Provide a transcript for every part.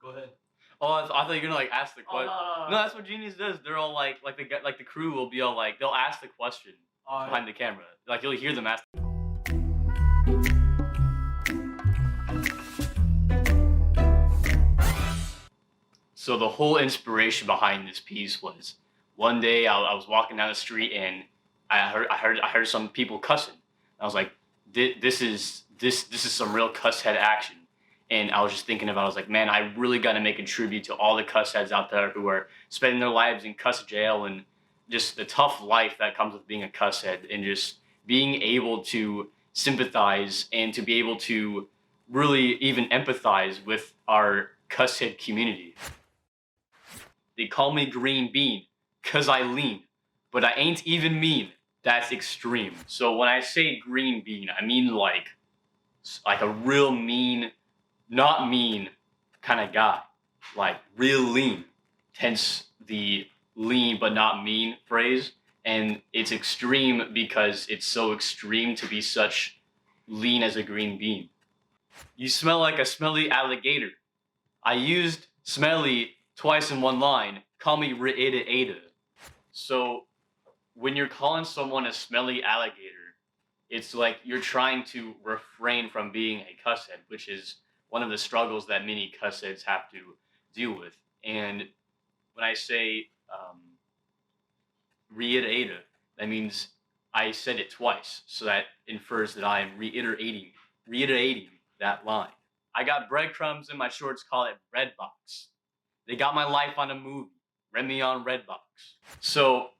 Go ahead. Oh, I thought you were gonna like ask the Oh, no, question. no, no. No, that's what Genius does. They're all like the crew will be all like they'll ask the question behind the camera. Like you'll hear them ask. So the whole inspiration behind this piece was one day I was walking down the street and I heard some people cussing. I was like, this is some real cuss head action. And I was just thinking about, I was like, man, I really got to make a tribute to all the cuss heads out there who are spending their lives in cuss jail and just the tough life that comes with being a cuss head and just being able to sympathize and to be able to really even empathize with our cuss head community. They call me Green Bean, 'cause I lean, but I ain't even mean. That's extreme. So when I say green bean, I mean like a real mean, not mean kind of guy, like real lean, hence the lean but not mean phrase. And it's extreme because it's so extreme to be such lean as a green bean. You smell like a smelly alligator. I used smelly twice in one line. Call me Ada Ada. So when you're calling someone a smelly alligator, it's like you're trying to refrain from being a cusshead, which is one of the struggles that many cussheads have to deal with. And when I say reiterate, that means I said it twice, so that infers that I am reiterating that line. I got breadcrumbs in my shorts, call it Redbox. They got my life on a movie, rent me on Redbox. So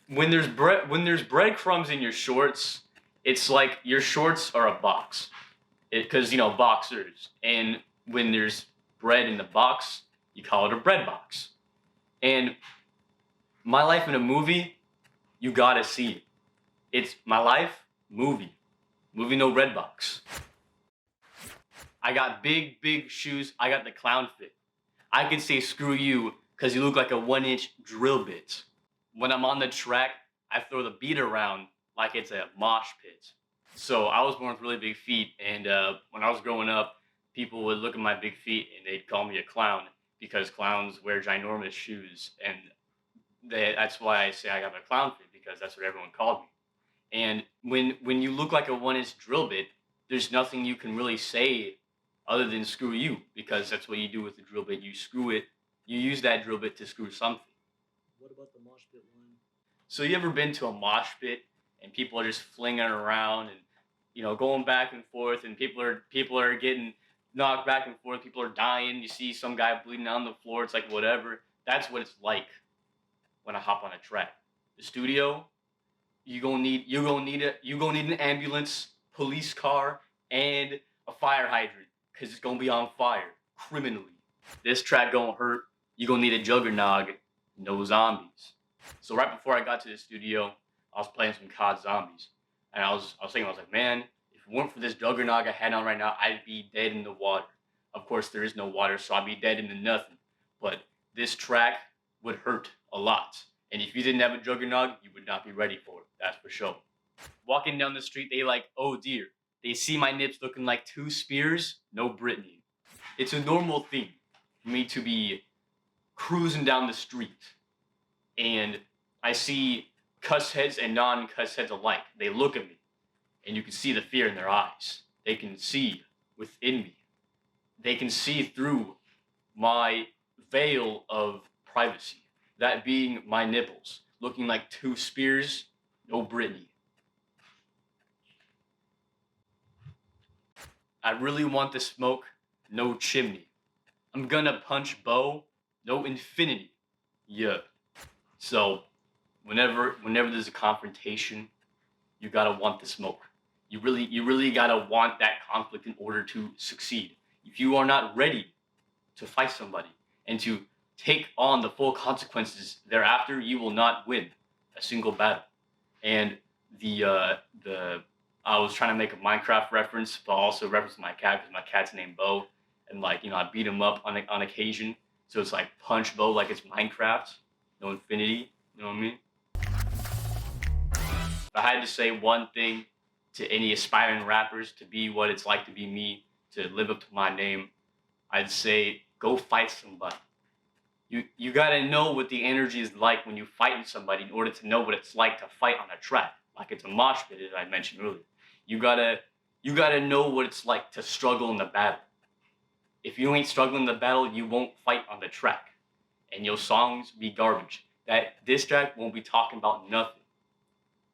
when there's breadcrumbs in your shorts, it's like your shorts are a box, because you know boxers. And when there's bread in the box, you call it a bread box. And my life in a movie, you gotta see it. It's my life movie no red box. I got big shoes. I got the clown fit. I can say screw you because you look like a 1-inch drill bit. When I'm on the track, I throw the beat around like it's a mosh pit. So I was born with really big feet, and when I was growing up, people would look at my big feet and they'd call me a clown because clowns wear ginormous shoes, and that's why I say I got a clown fit, because that's what everyone called me. And when you look like a 1-inch drill bit, there's nothing you can really say other than screw you, because that's what you do with the drill bit. You screw it. You use that drill bit to screw something. What about the mosh pit line? So you ever been to a mosh pit and people are just flinging around and, you know, going back and forth, and people are getting knocked back and forth. People are dying. You see some guy bleeding on the floor. It's like whatever. That's what it's like when I hop on a track. The studio, you gonna need an ambulance, police car, and a fire hydrant, because it's gonna be on fire criminally. This track gonna hurt. You gonna need a juggernaut, no zombies. So right before I got to the studio, I was playing some COD Zombies, and I was thinking, I was like, man, if it weren't for this juggernaut I had on right now, I'd be dead in the water. Of course, there is no water, so I'd be dead into nothing. But this track would hurt a lot. And if you didn't have a juggernaut, you would not be ready for it. That's for sure. Walking down the street, they like, oh dear. They see my nips looking like 2 spears, no Brittany. It's a normal thing for me to be cruising down the street, and I see cuss heads and non-cuss heads alike. They look at me, and you can see the fear in their eyes. They can see within me. They can see through my veil of privacy. That being my nipples, looking like 2 spears, no Brittany. I really want the smoke, no chimney. I'm gonna punch Bo, no infinity. Yeah. So, whenever there's a confrontation, you gotta want the smoke. You really gotta want that conflict in order to succeed. If you are not ready to fight somebody and to take on the full consequences thereafter, you will not win a single battle. And I was trying to make a Minecraft reference, but also reference my cat, because my cat's named Bo, and like, you know, I beat him up on occasion. So it's like punch Bo like it's Minecraft, no infinity. You know what I mean? If I had to say one thing to any aspiring rappers to be what it's like to be me, to live up to my name, I'd say go fight somebody. You gotta know what the energy is like when you fight somebody in order to know what it's like to fight on a track. Like it's a mosh pit, as I mentioned earlier. You gotta know what it's like to struggle in the battle. If you ain't struggling in the battle, you won't fight on the track. And your songs be garbage. That diss track won't be talking about nothing.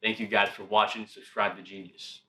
Thank you guys for watching. Subscribe to Genius.